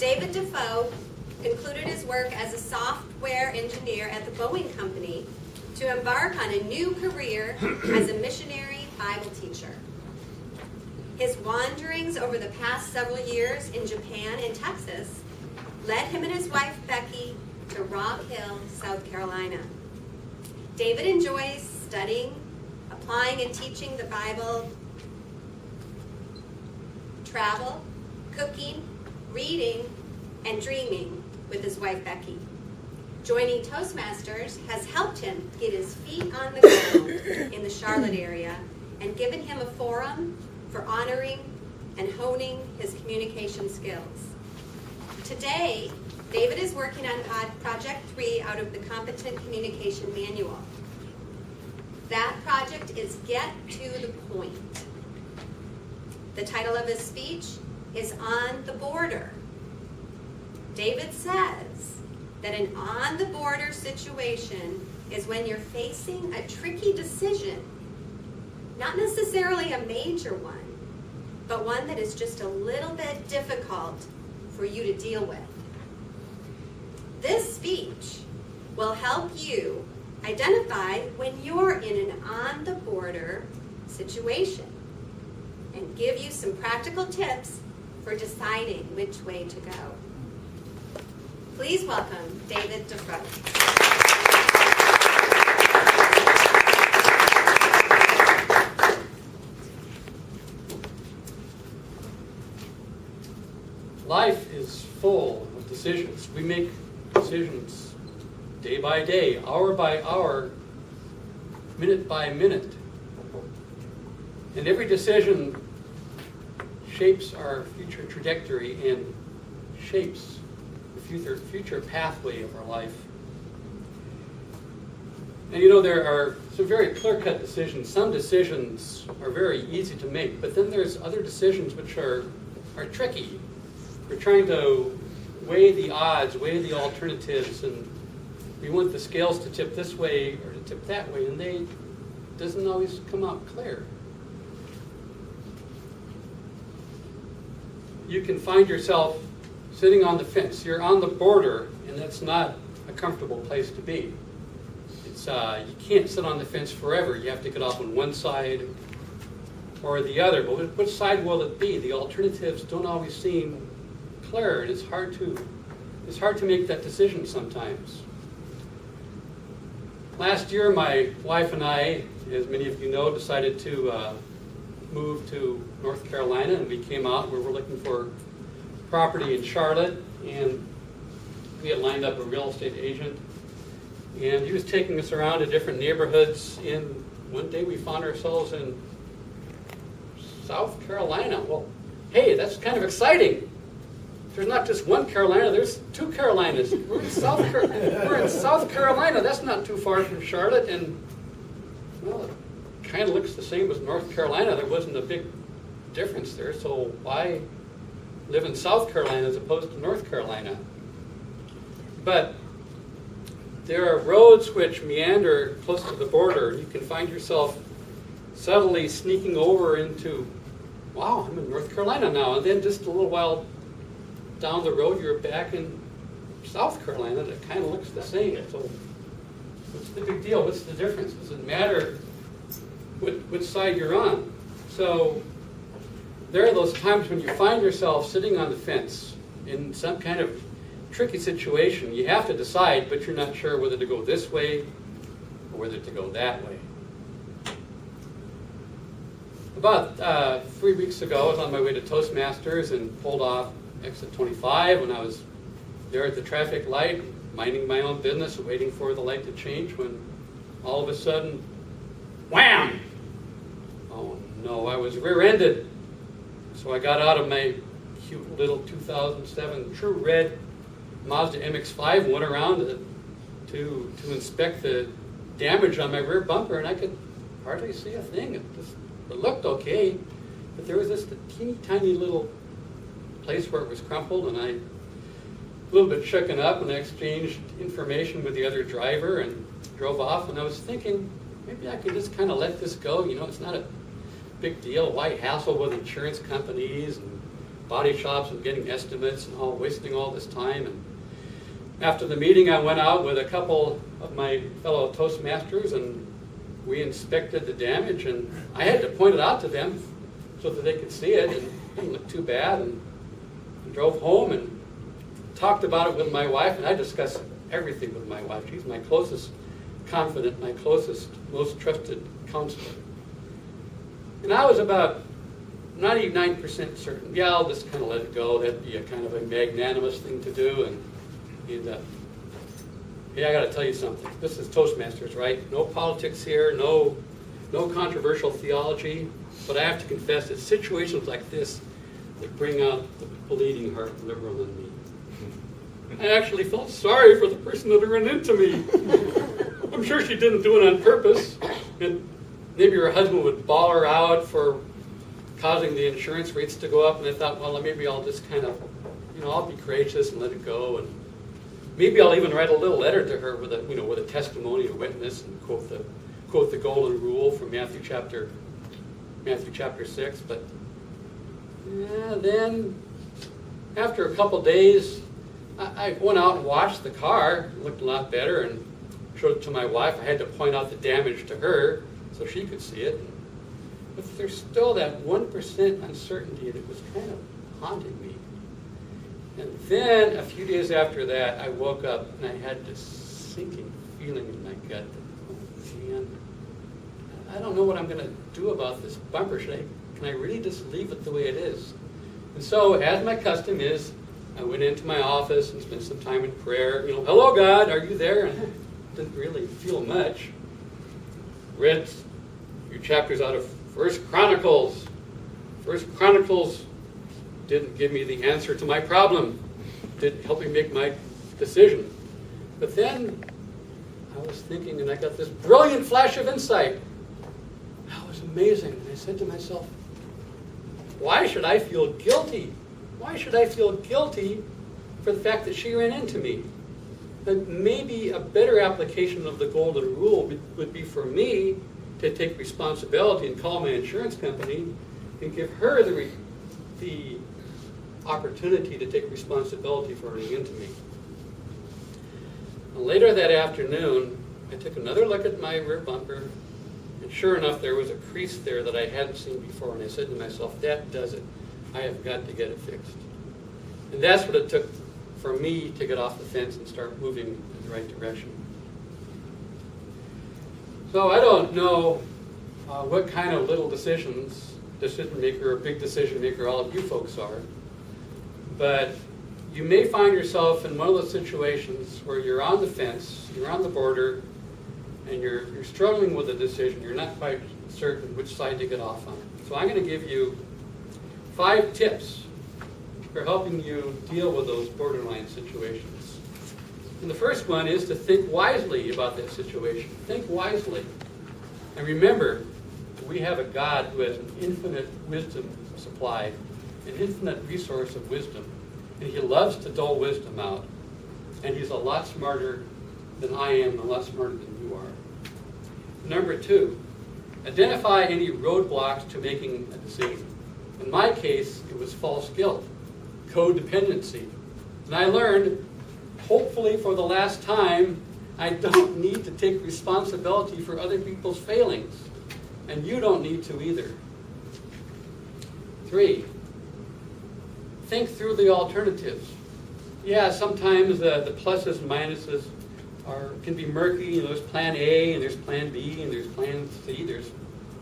David Dafoe concluded his work as a software engineer at the Boeing Company to embark on a new career as a missionary Bible teacher. His wanderings over the past several years in Japan and Texas led him and his wife Becky to Rock Hill, South Carolina. David enjoys studying, applying and teaching the Bible, travel, cooking, reading, and dreaming with his wife Becky. Joining Toastmasters has helped him get his feet on the ground in the Charlotte area and given him a forum for honoring and honing his communication skills. Today, David is working on Project 3 out of the Competent Communication Manual. That project is Get to the Point. The title of his speech is On the Border. David says that an on-the-border situation is when you're facing a tricky decision, not necessarily a major one, but one that is just a little bit difficult for you to deal with. This speech will help you identify when you're in an on-the-border situation and give you some practical tips for deciding which way to go. Please welcome David Dafoe. Life is full of decisions. We make decisions day by day, hour by hour, minute by minute. And every decision shapes our future trajectory and shapes the future pathway of our life. And you know, there are some very clear-cut decisions. Some decisions are very easy to make, but then there's other decisions which are tricky. We're trying to weigh the odds, weigh the alternatives, and we want the scales to tip this way or to tip that way, and they doesn't always come out clear. You can find yourself sitting on the fence. You're on the border, and that's not a comfortable place to be. It's you can't sit on the fence forever. You have to get off on one side or the other. But which side will it be? The alternatives don't always seem clear, and it's hard to make that decision sometimes. Last year, my wife and I, as many of you know, decided to move to North Carolina, and we came out where we're looking for property in Charlotte, and we had lined up a real estate agent, and he was taking us around to different neighborhoods, and one day we found ourselves in South Carolina. Well, hey, that's kind of exciting. There's not just one Carolina, there's two Carolinas. We're in South Carolina. That's not too far from Charlotte, and well, it kind of looks the same as North Carolina. There wasn't a big difference there, so why live in South Carolina as opposed to North Carolina? But there are roads which meander close to the border, and you can find yourself subtly sneaking over into, wow, I'm in North Carolina now, and then just a little while down the road you're back in South Carolina that kind of looks the same. So what's the big deal? What's the difference? Does it matter which side you're on? So there are those times when you find yourself sitting on the fence in some kind of tricky situation. You have to decide, but you're not sure whether to go this way or whether to go that way. About 3 weeks ago, I was on my way to Toastmasters and pulled off exit 25 when I was there at the traffic light, minding my own business, waiting for the light to change, when all of a sudden, wham! Oh no, I was rear-ended. So I got out of my cute little 2007 True Red Mazda MX-5, went around to inspect the damage on my rear bumper, and I could hardly see a thing. It looked okay, but there was this teeny tiny little place where it was crumpled, and I, a little bit shooken up, and I exchanged information with the other driver and drove off, and I was thinking, maybe I could just kind of let this go. You know, it's not a big deal. Why hassle with insurance companies and body shops and getting estimates and all, wasting all this time. And after the meeting, I went out with a couple of my fellow Toastmasters, and we inspected the damage, and I had to point it out to them so that they could see it, and it didn't look too bad. And drove home and talked about it with my wife, and I discussed everything with my wife. She's my closest confidant, my closest, most trusted counselor. And I was about 99% certain, yeah, I'll just kind of let it go. That'd be a kind of a magnanimous thing to do. And hey, I got to tell you something. This is Toastmasters, right? No politics here, no controversial theology. But I have to confess that situations like this that bring out the bleeding heart liberal in me. I actually felt sorry for the person that ran into me. I'm sure she didn't do it on purpose. And maybe her husband would bawl her out for causing the insurance rates to go up. And I thought, well, maybe I'll just kind of, I'll be gracious and let it go. And maybe I'll even write a little letter to her with a testimony, a witness, and quote the golden rule from Matthew chapter 6. But yeah, then after a couple days, I went out and washed the car. It looked a lot better, and showed it to my wife. I had to point out the damage to her so she could see it. But there's still that 1% uncertainty that was kind of haunting me. And then a few days after that, I woke up and I had this sinking feeling in my gut that, oh man, I don't know what I'm going to do about this bumper. Can I really just leave it the way it is? And so, as my custom is, I went into my office and spent some time in prayer. Hello God, are you there? And I didn't really feel much. Read a few chapters out of 1 Chronicles. 1 Chronicles didn't give me the answer to my problem. Didn't help me make my decision. But then I was thinking, and I got this brilliant flash of insight. That was amazing. And I said to myself, why should I feel guilty? Why should I feel guilty for the fact that she ran into me? But maybe a better application of the golden rule would be for me to take responsibility and call my insurance company and give her the opportunity to take responsibility for running into me. Later that afternoon, I took another look at my rear bumper, and sure enough, there was a crease there that I hadn't seen before, and I said to myself, that does it. I have got to get it fixed. And that's what it took for me to get off the fence and start moving in the right direction. So I don't know what kind of little decision maker or big decision maker all of you folks are, but you may find yourself in one of those situations where you're on the fence, you're on the border, and you're struggling with a decision. You're not quite certain which side to get off on. So I'm going to give you 5 tips for helping you deal with those borderline situations. And the first one is to think wisely about that situation. Think wisely. And remember, we have a God who has an infinite wisdom supply, an infinite resource of wisdom. And he loves to dole wisdom out. And he's a lot smarter than I am, and a lot smarter than you are. Number 2, identify any roadblocks to making a decision. In my case, it was false guilt, codependency. And I learned, hopefully for the last time, I don't need to take responsibility for other people's failings. And you don't need to either. 3, think through the alternatives. Yeah, sometimes the pluses and minuses can be murky. There's plan A, and there's plan B, and there's plan C. There's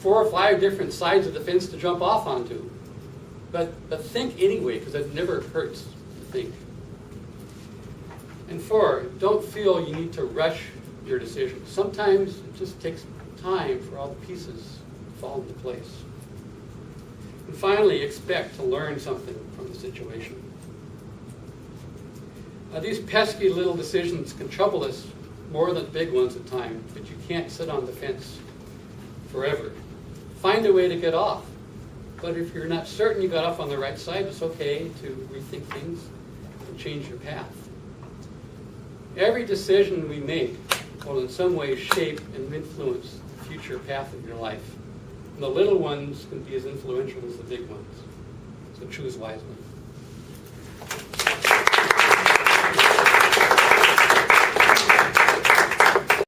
4 or 5 different sides of the fence to jump off onto. But think anyway, because it never hurts to think. And 4, don't feel you need to rush your decision. Sometimes it just takes time for all the pieces to fall into place. And finally, expect to learn something from the situation. Now, these pesky little decisions can trouble us more than big ones at times, but you can't sit on the fence forever. Find a way to get off. But if you're not certain you got off on the right side, it's okay to rethink things and change your path. Every decision we make will in some way shape and influence the future path of your life. And the little ones can be as influential as the big ones. So choose wisely.